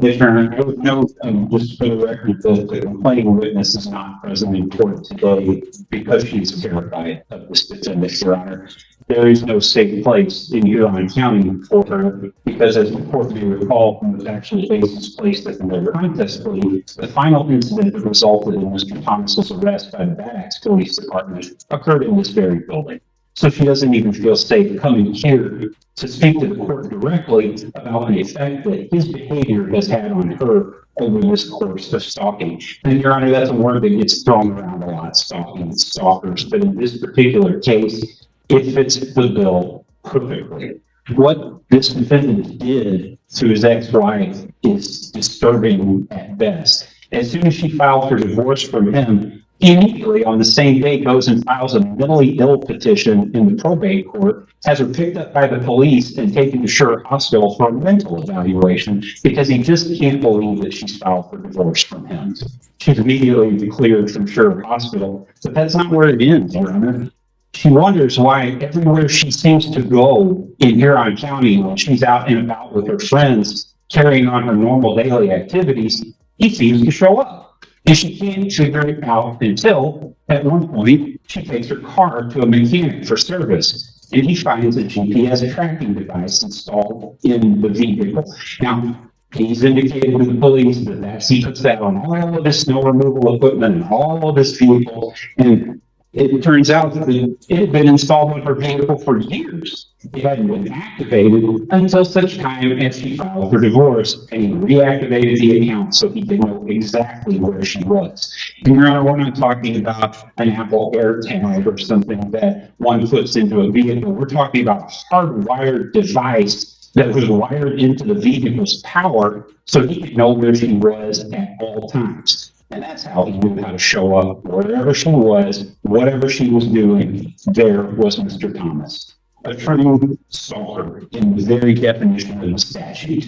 Yes, Your Honor, I would note, just for the record, that the complaining witness is not present in court today because she's terrified of this defendant, Your Honor. There is no safe place in Huron County for her because, as the court may recall from the factual basis placed at the no contest plea, the final incident that resulted in Mr. Thomas's arrest by the Bad Axe Police Department occurred in this very building. So she doesn't even feel safe coming here to speak to the court directly about the effect that his behavior has had on her over this course of stalking. And Your Honor, that's a word that gets thrown around a lot, stalking, stalkers, but in this particular case, it fits the bill perfectly. What this defendant did to his ex-wife is disturbing at best. As soon as she filed for divorce from him, immediately on the same day goes and files a mentally ill petition in the probate court, has her picked up by the police and taken to Sure Hospital for a mental evaluation because he just can't believe that she's filed for divorce from him. She's immediately cleared from Sure Hospital, but that's not where it ends, Your Honor. She wonders why everywhere she seems to go in Huron County when she's out and about with her friends, carrying on her normal daily activities, he seems to show up. And she can't figure it out until, at one point, she takes her car to a mechanic for service, and he finds a GPS tracking device installed in the vehicle. Now, he's indicated to the police that he puts that on all of his snow removal equipment and all of his vehicles, and it turns out that it had been installed on her vehicle for years. It hadn't been activated until such time as she filed for divorce, and he reactivated the account so he didn't know exactly where she was. And Your Honor, we're not talking about an Apple AirTag or something that one puts into a vehicle. We're talking about a hardwired device that was wired into the vehicle's power so he could know where she was at all times. And that's how he knew how to show up wherever she was, whatever she was doing. There was Mr. Thomas, a true stalker in the very definition of the statute.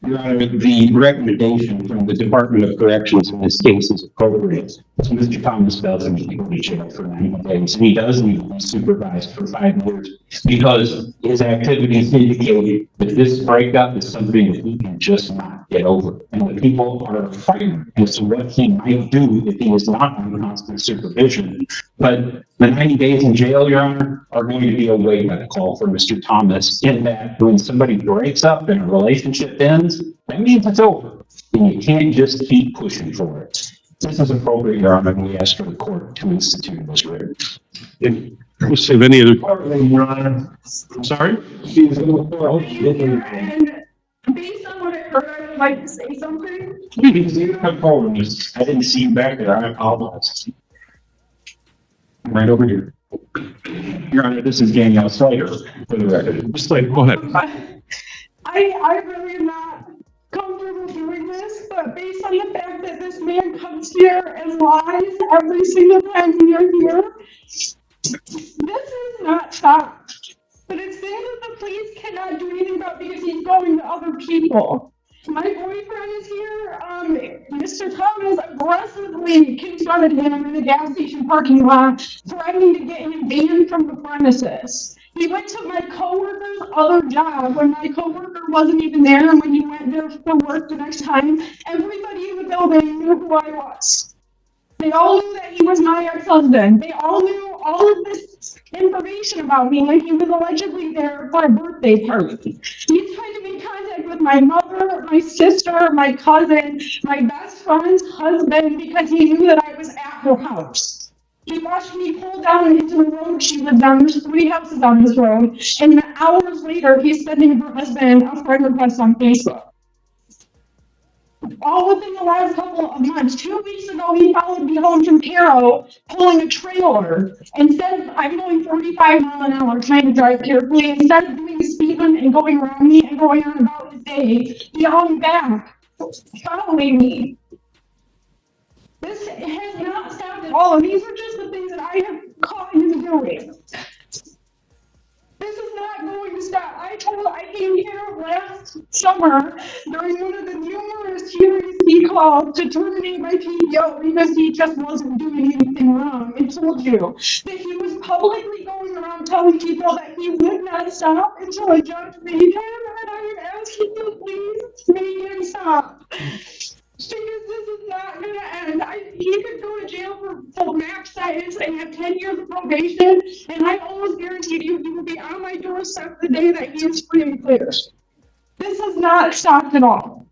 Your Honor, the recommendation from the Department of Corrections in this case is appropriate. Mr. Thomas doesn't need to go to jail for 90 days, and he does need to be supervised for 5 years because his activities indicate that this breakup is something that he can just not get over. And the people are frightened as to what he might do if he is not on constant supervision. But the 90 days in jail, Your Honor, are going to be a wake-up call for Mr. Thomas in that when somebody breaks up and a relationship ends, that means it's over. And you can't just keep pushing for it. This is appropriate, Your Honor, and we ask for the court to institute this writ. We'll save any other. Your Honor. I'm sorry? And based on what I heard, I would like to say something. Come forward, miss. I didn't see you back there. I apologize. I'm right over here. Your Honor, this is Danielle Slater for the record. Slater, go ahead. I really am not comfortable doing this, but based on the fact that this man comes here and lies every single time we are here, this is not stopped. But it's things that the police cannot do anything about because he's going to other people. My boyfriend is here. Mr. Thomas aggressively confronted him in the gas station parking lot, threatening to get him banned from the premises. He went to my coworker's other job when my coworker wasn't even there, and when he went there for work the next time, everybody in the building knew who I was. They all knew that he was my ex-husband. They all knew all of this information about me when he was allegedly there for a birthday party. He's tried to make contact with my mother, my sister, my cousin, my best friend's husband because he knew that I was at her house. He watched me pull down into the road she lived on. There's 3 houses on this road. And hours later, he's sending her husband a friend request on Facebook. all within the last couple of months. 2 weeks ago, he followed me home from Caro, pulling a trailer. Instead of, I'm going 45 miles an hour, trying to drive carefully, instead of doing speeding and going around me and going on about his day, he hung back, following me. This has not stopped at all, and these are just the things that I have caught him doing. This is not going to stop. I came here last summer during one of the numerous hearings he called to terminate my PPO because he just wasn't doing anything wrong, and told you that he was publicly going around telling people that he would not stop until a judge made him, and I am asking you, please make him stop. Because this is not gonna end. He could go to jail for max sentence and have 10 years of probation, and I almost guaranteed you he will be on my doorstep the day that he is free and clear. This has not stopped at all.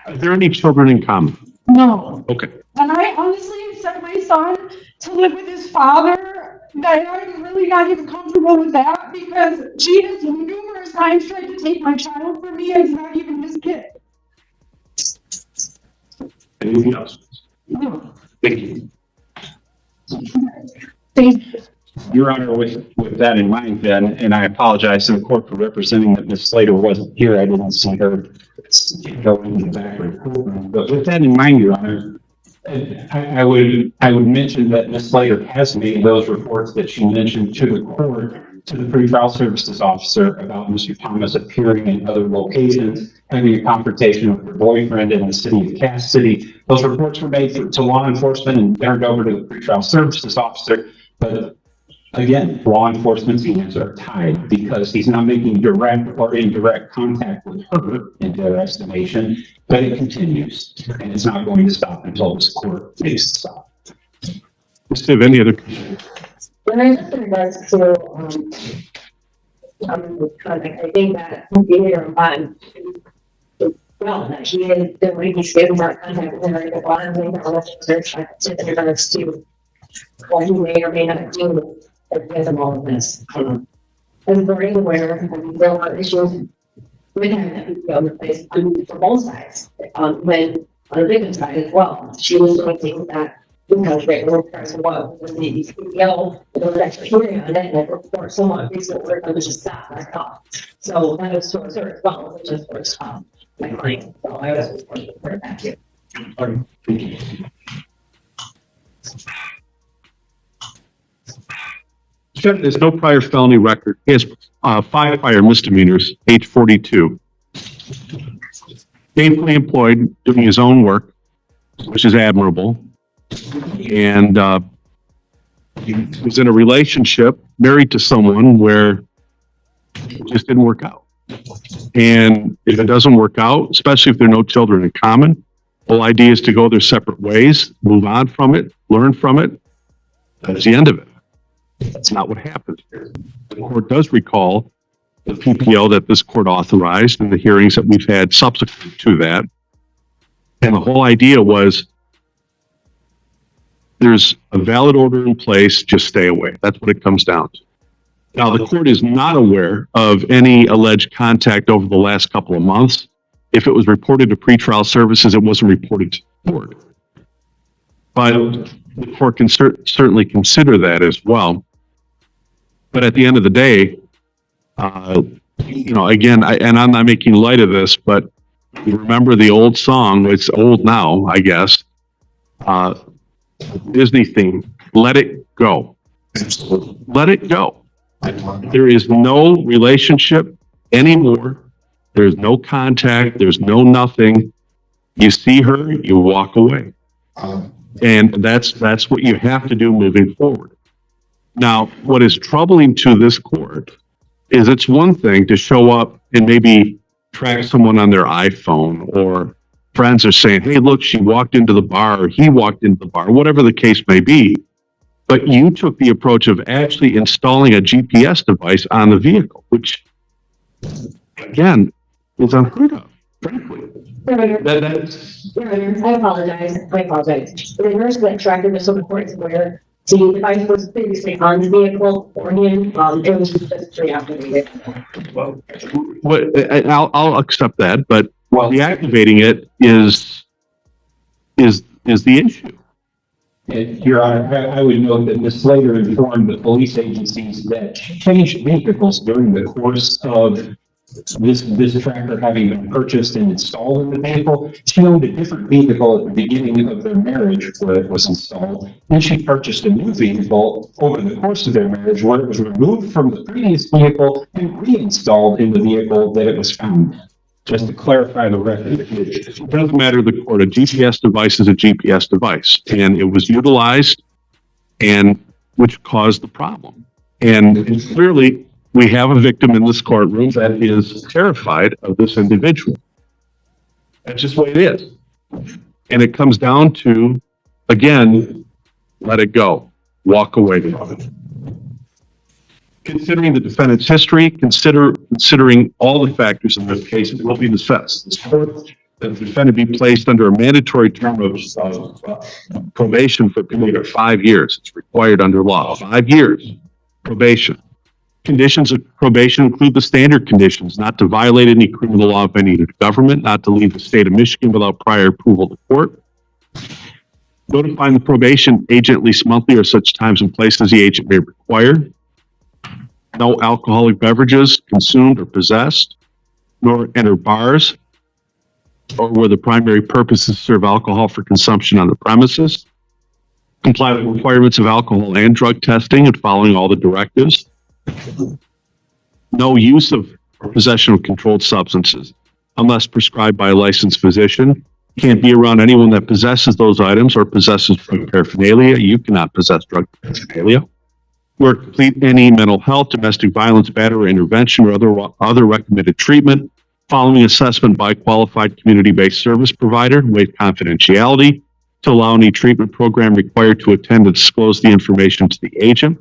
Are there any children in common? No. Okay. And I honestly sent my son to live with his father, that I'm really not even comfortable with that, because she has numerous times tried to take my child from me, and it's not even his kid. Anything else? No. Thank you. Thank you. Your Honor, with that in mind then, and I apologize to the court for representing that Ms. Slater wasn't here. I didn't see her go into the back of the courtroom. But with that in mind, Your Honor, I would mention that Ms. Slater has made those reports that she mentioned to the court, to the pretrial services officer about Mr. Thomas appearing in other locations, having a confrontation with her boyfriend in the city of Cass City. Those reports were made to law enforcement and turned over to the pretrial services officer. But again, law enforcement's hands are tied because he's not making direct or indirect contact with her in their estimation, but it continues and it's not going to stop until this court makes it stop. Steve, any other questions? When I just in regards to, contact, I think that behavior on, well, that he is doing, he's getting more contact with her, the bottom thing that was search in regards to what he may or may not do because of all of this. As we're aware, there were issues with him that we go place for both sides. When on the victim side as well, she was doing things that because they were present what was the PPO, there was actually hearing on it, and the report somewhat recently where it was just stopped back off. So that was towards her as well, which is for my client. So I was reporting for that too. There's no prior felony record. He has 5 prior misdemeanors, age 42. Gainfully employed, doing his own work, which is admirable. And he was in a relationship, married to someone where it just didn't work out. And if it doesn't work out, especially if there are no children in common, the whole idea is to go their separate ways, move on from it, learn from it. That's the end of it. That's not what happened here. The court does recall the PPO that this court authorized and the hearings that we've had subsequent to that. And the whole idea was there's a valid order in place, just stay away. That's what it comes down to. Now, the court is not aware of any alleged contact over the last couple of months. If it was reported to pretrial services, it wasn't reported to the court. But the court can certainly consider that as well. But at the end of the day, again, and I'm not making light of this, but you remember the old song, it's old now, I guess, Disney theme, let it go. Let it go. There is no relationship anymore. There's no contact. There's no nothing. You see her, you walk away. And that's what you have to do moving forward. Now, what is troubling to this court is it's one thing to show up and maybe track someone on their iPhone, or friends are saying, hey, look, she walked into the bar, or he walked into the bar, whatever the case may be. But you took the approach of actually installing a GPS device on the vehicle, which, again, is unheard of, frankly. I apologize. In regards to that tracker, there's some reports where the device was previously on the vehicle or him. It was just straight after the vehicle. I'll accept that, but Well, deactivating it is the issue. Your Honor, I would note that Ms. Slater informed the police agencies that she changed vehicles during the course of this tractor having been purchased and installed in the vehicle. She owned a different vehicle at the beginning of their marriage where it was installed. Then she purchased a new vehicle over the course of their marriage where it was removed from the previous vehicle and reinstalled in the vehicle that it was found in. Just to clarify the record. It doesn't matter to the court. A GPS device is a GPS device, and it was utilized, and which caused the problem. And clearly, we have a victim in this courtroom that is terrified of this individual. That's just the way it is. And it comes down to, again, let it go. Walk away from it. Considering the defendant's history, considering all the factors in this case, it will be discussed. This court, that the defendant be placed under a mandatory term of probation for a period of 5 years. It's required under law. 5 years probation. Conditions of probation include the standard conditions: not to violate any criminal law of any government, not to leave the state of Michigan without prior approval of the court, notifying the probation agent at least monthly or such times and places the agent may require, no alcoholic beverages consumed or possessed, nor enter bars or where the primary purpose is to serve alcohol for consumption on the premises, comply with requirements of alcohol and drug testing and following all the directives, no use of or possession of controlled substances unless prescribed by a licensed physician. Can't be around anyone that possesses those items or possesses drug paraphernalia. You cannot possess drug paraphernalia. Or complete any mental health, domestic violence, battery intervention, or other recommended treatment following assessment by a qualified community-based service provider, waive confidentiality to allow any treatment program required to attend to disclose the information to the agent,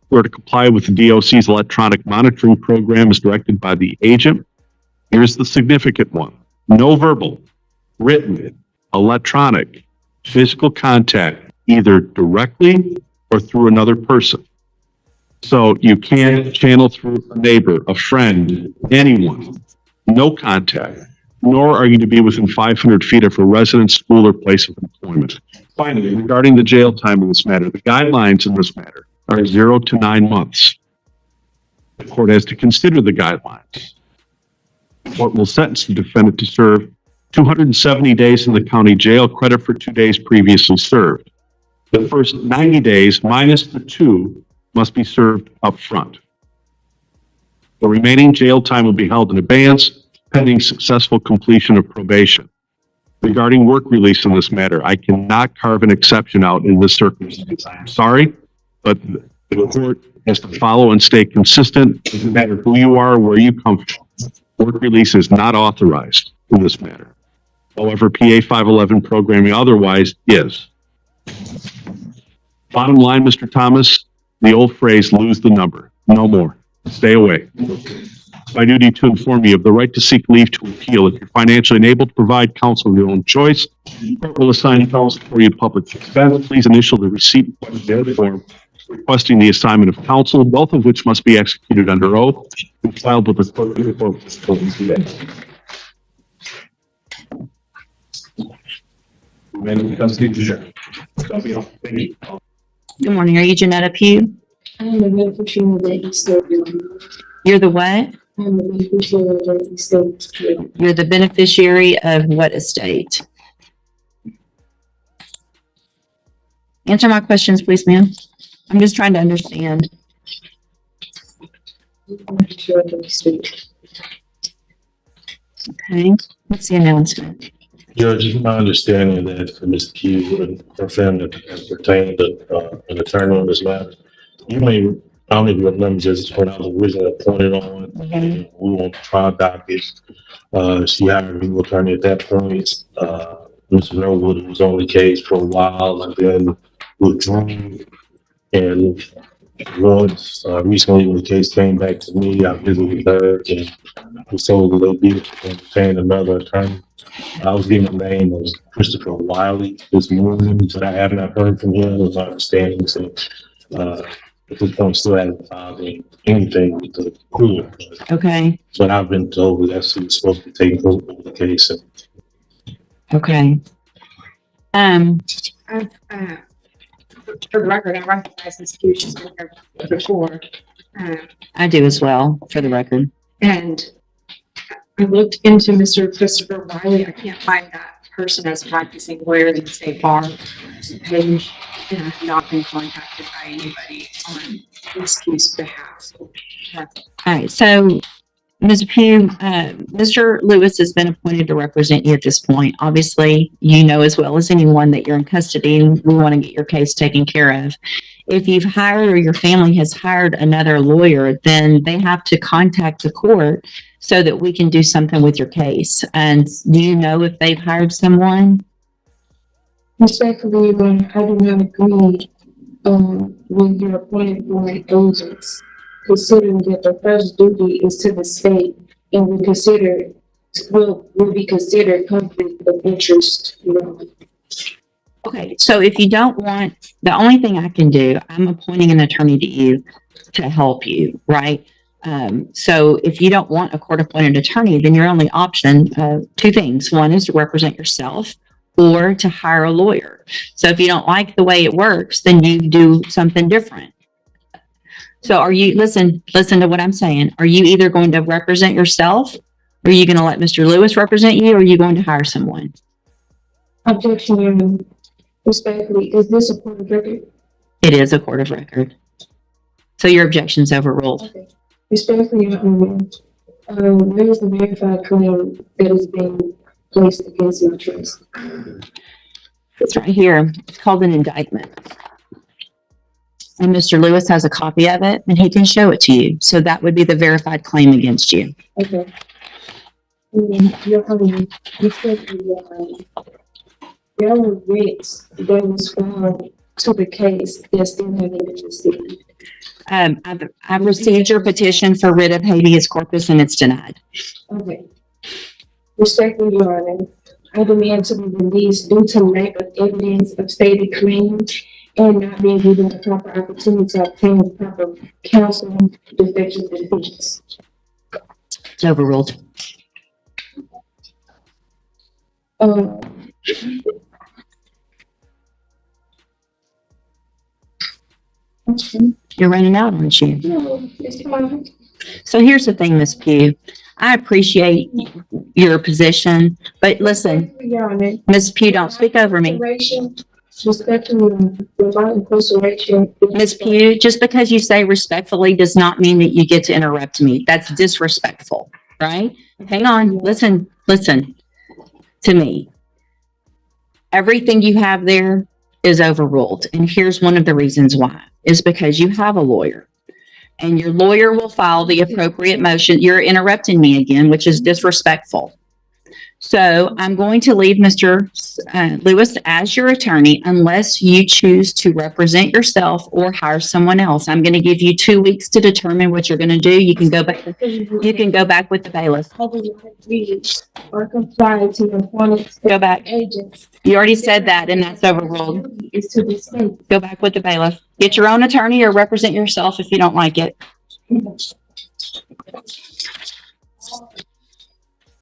or to comply with the DOC's electronic monitoring program as directed by the agent. Here's the significant one: no verbal, written, electronic, physical contact, either directly or through another person. So you can't channel through a neighbor, a friend, anyone. No contact, nor are you to be within 500 feet of a residence, school, or place of employment. Finally, regarding the jail time in this matter, the guidelines in this matter are 0 to 9 months. The court has to consider the guidelines. The court will sentence the defendant to serve 270 days in the county jail, credit for 2 days previously served. The first 90 days minus the 2 must be served up front. The remaining jail time will be held in abeyance pending successful completion of probation. Regarding work release in this matter, I cannot carve an exception out in this circumstance. I'm sorry, but the court has to follow and stay consistent. It doesn't matter who you are or where you come from. Work release is not authorized in this matter. However, PA 511 programming otherwise is. Bottom line, Mr. Thomas, the old phrase, lose the number. No more. Stay away. It's my duty to inform you of the right to seek leave to appeal. If you're financially enabled to provide counsel of your own choice, the court will assign counsel for your public expense. Please initial the receipt form requesting the assignment of counsel, both of which must be executed under oath and filed with the clerk today. Good morning. Are you Janetta Pugh? I'm the beneficiary of the estate. You're the what? I'm the beneficiary of the estate. You're the beneficiary of what estate? Answer my questions, please, ma'am. I'm just trying to understand. Beneficiary of the estate. Okay. What's the announcement? Judge, it's my understanding that for Ms. Q and her family has retained an attorney on this matter. You may, I don't even remember just when I was originally appointed on, and we were on the trial docket. She hired a legal attorney at that point. Mr. Norwood was on the case for a while and then withdrew. And once recently when the case came back to me, I visited with her and we told her they'd be obtain another attorney. I was given the name of Christopher Wiley this morning, but I have not heard from him. It was my understanding. So at this point still haven't filed anything to the court. Okay, But I've been told that's who's supposed to be taking over the case. And okay. For the record, I recognize Ms. Pugh, she's been here before. I do as well, for the record. And I looked into Mr. Christopher Riley. I can't find that person as practicing lawyer in the state bar page. And I have not been contacted by anybody on Ms. Pugh's behalf. All right, so Ms. Pugh, Mr. Lewis has been appointed to represent you at this point. Obviously, you know as well as anyone that you're in custody and we want to get your case taken care of. If you've hired or your family has hired another lawyer, then they have to contact the court so that we can do something with your case. And do you know if they've hired someone? Respectfully, I do not agree with your appointed board agents, considering that the first duty is to the state and will be considered conflict of interest. Okay, so if you don't want, the only thing I can do, I'm appointing an attorney to you to help you, right? So if you don't want a court-appointed attorney, then your only option, two things. One is to represent yourself or to hire a lawyer. So if you don't like the way it works, then you do something different. So are you, listen to what I'm saying. Are you either going to represent yourself? Or are you going to let Mr. Lewis represent you? Or are you going to hire someone? Objection, Your Honor. Respectfully, is this a court of record? It is a court of record. So your objection's overruled. Okay. Respectfully, Your Honor, where is the verified claim that is being placed against my trust? It's right here. It's called an indictment. And Mr. Lewis has a copy of it and he can show it to you. So that would be the verified claim against you. Okay. Your Honor, respectfully, Your Honor, there were writs that was found to the case that still haven't been received. I've received your petition for writ of habeas corpus and it's denied. Okay. Respectfully, Your Honor, I demand to be released due to lack of evidence of stated claims and not being given the proper opportunity to obtain proper counsel defective defense. It's overruled. You're running out, aren't you? No, it's fine. So here's the thing, Ms. Pugh. I appreciate your position, but listen, Your Honor, Ms. Pugh, don't speak over me. Respectfully, without incarceration. Ms. Pugh, just because you say respectfully does not mean that you get to interrupt me. That's disrespectful, right? Hang on, listen to me. Everything you have there is overruled. And here's one of the reasons why, is because you have a lawyer. And your lawyer will file the appropriate motion. You're interrupting me again, which is disrespectful. So I'm going to leave Mr. Lewis as your attorney unless you choose to represent yourself or hire someone else. I'm going to give you 2 weeks to determine what you're going to do. You can go back. You can go back with the bailiff. Or comply to your appointed Go back. agents. You already said that, and that's overruled. Is to the state. Go back with the bailiff. Get your own attorney or represent yourself if you don't like it.